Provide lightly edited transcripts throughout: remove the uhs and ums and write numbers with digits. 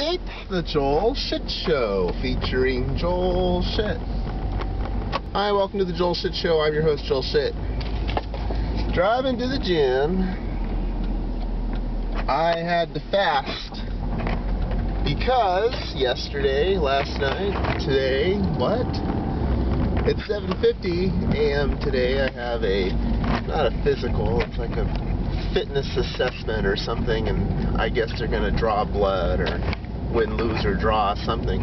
It's the Joel Shit Show, featuring Joel Shit. Hi, welcome to the Joel Shit Show. I'm your host, Joel Shit. Driving to the gym, I had to fast because yesterday, last night, today, what? It's 7:50 a.m. today. I have not a physical, it's like a fitness assessment or something, and I guess they're going to draw blood or win, lose, or draw something.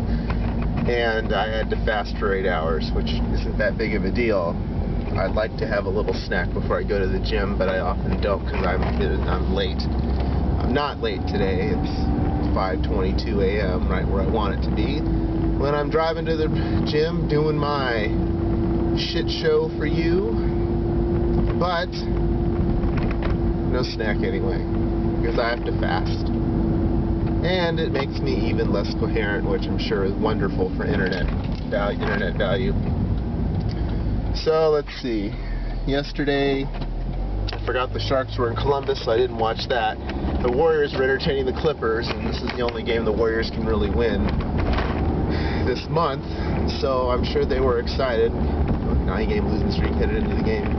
And I had to fast for 8 hours, which isn't that big of a deal. I'd like to have a little snack before I go to the gym, but I often don't because I'm late. I'm not late today. It's 5:22 a.m., right where I want it to be. When I'm driving to the gym doing my shit show for you, but no snack anyway, because I have to fast. And it makes me even less coherent, which I'm sure is wonderful for internet value. So let's see. Yesterday, I forgot the Sharks were in Columbus, so I didn't watch that. The Warriors were entertaining the Clippers, and this is the only game the Warriors can really win this month, so I'm sure they were excited. 9-game losing streak headed into the game.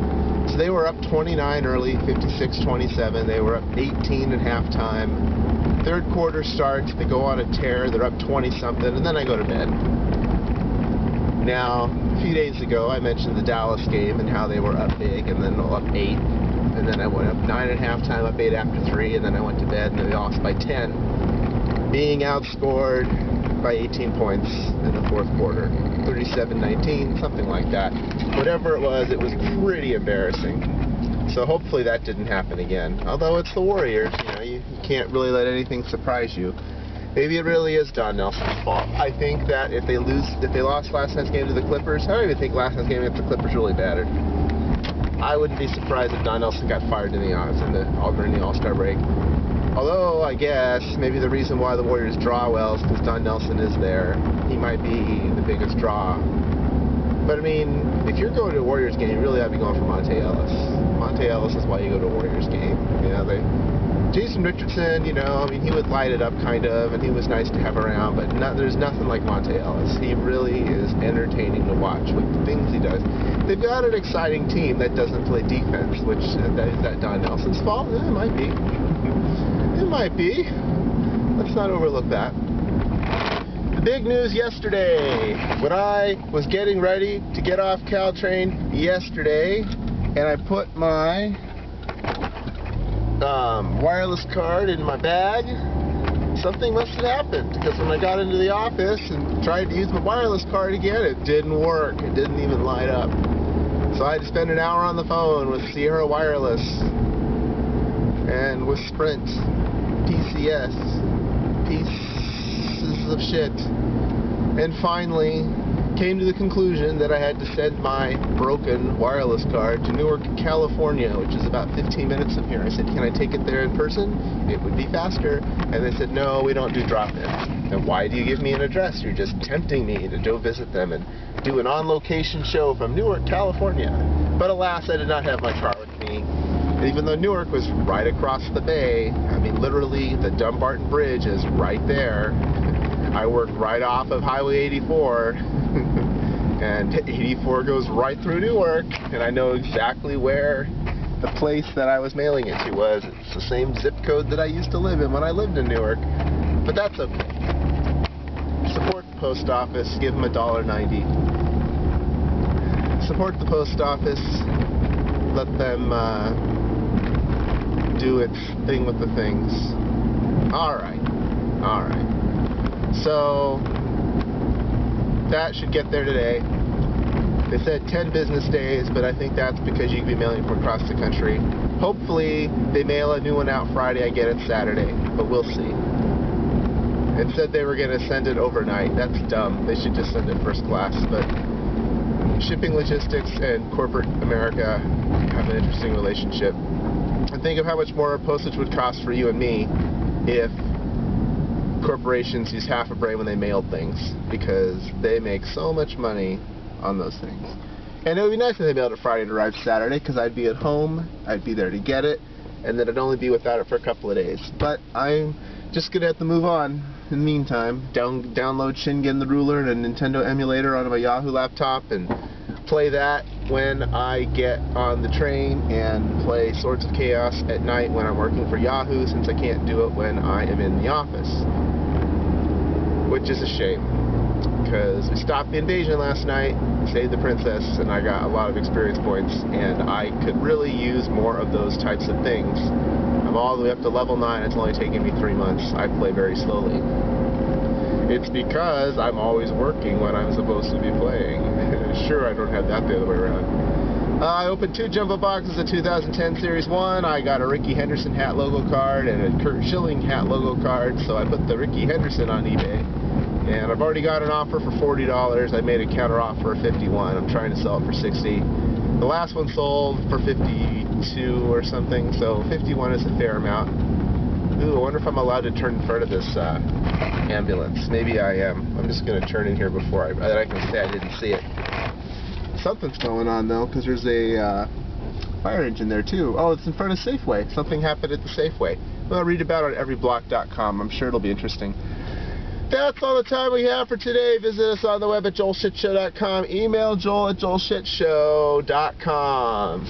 So they were up 29 early, 56-27. They were up 18 at halftime. Third quarter starts, they go on a tear, they're up 20-something, and then I go to bed. Now, a few days ago, I mentioned the Dallas game and how they were up big, and then up 8, and then I went up 9 at halftime, up 8 after 3, and then I went to bed, and they lost by 10, being outscored by 18 points in the fourth quarter, 37-19, something like that. Whatever it was pretty embarrassing. So hopefully that didn't happen again. Although it's the Warriors, you can't really let anything surprise you. Maybe it really is Don Nelson's fault. I think that if they lost last night's game to the Clippers, I don't even think last night's game against the Clippers really mattered. I wouldn't be surprised if Don Nelson got fired during the All-Star break. Although, I guess, maybe the reason why the Warriors draw well is because Don Nelson is there. He might be the biggest draw. But, I mean, if you're going to a Warriors game, you really ought to be going for Monte Ellis. Monte Ellis is why you go to a Warriors game. Jason Richardson, he would light it up kind of, and he was nice to have around, but there's nothing like Monte Ellis. He really is entertaining to watch with the things he does. They've got an exciting team that doesn't play defense, which is that Don Nelson's fault? It might be. It might be. Let's not overlook that. The big news yesterday, when I was getting ready to get off Caltrain yesterday, and I put my wireless card in my bag, something must have happened, because when I got into the office and tried to use my wireless card again, it didn't work. It didn't even light up. So I had to spend an hour on the phone with Sierra Wireless and with Sprint, PCS, pieces of shit, and finally came to the conclusion that I had to send my broken wireless card to Newark, California, which is about 15 minutes from here. I said, can I take it there in person? It would be faster. And they said, no, we don't do drop-ins. And why do you give me an address? You're just tempting me to go visit them and do an on-location show from Newark, California. But alas, I did not have my car with me. Even though Newark was right across the bay, I mean, literally, the Dumbarton Bridge is right there. I work right off of Highway 84, and 84 goes right through Newark, and I know exactly where the place that I was mailing it to was. It's the same zip code that I used to live in when I lived in Newark, but that's okay. Support the post office, give them $1.90. Support the post office, let them do its thing with the things. Alright. So, that should get there today. They said 10 business days, but I think that's because you can be mailing from across the country. Hopefully, they mail a new one out Friday, I get it Saturday, but we'll see. It said they were going to send it overnight. That's dumb. They should just send it first class, but shipping logistics and corporate America have an interesting relationship. And think of how much more postage would cost for you and me if corporations use half a brain when they mailed things, because they make so much money on those things. And it would be nice if they mailed it Friday and arrived Saturday, because I'd be at home, I'd be there to get it, and then I'd only be without it for a couple of days. But I'm just gonna have to move on. In the meantime, download Shingen the Ruler and a Nintendo emulator onto my Yahoo laptop and play that when I get on the train, and play Swords of Chaos at night when I'm working for Yahoo, since I can't do it when I am in the office. Which is a shame, because we stopped the invasion last night, saved the princess, and I got a lot of experience points, and I could really use more of those types of things. I'm all the way up to level 9, it's only taken me 3 months. I play very slowly. It's because I'm always working when I'm supposed to be playing. Sure, I don't have that the other way around. I opened 2 jumbo boxes of 2010 Series 1. I got a Rickey Henderson hat logo card and a Curt Schilling hat logo card, so I put the Rickey Henderson on eBay. And I've already got an offer for $40. I made a counter offer of $51. I'm trying to sell it for $60. The last one sold for $52 or something, so $51 is a fair amount. Ooh, I wonder if I'm allowed to turn in front of this ambulance. Maybe I am. I'm just going to turn in here before I can say I didn't see it. Something's going on though, because there's a fire engine there too. Oh, it's in front of Safeway. Something happened at the Safeway. Well, read about it on everyblock.com. I'm sure it'll be interesting. That's all the time we have for today. Visit us on the web at joelshitshow.com. Email joel@joelshitshow.com.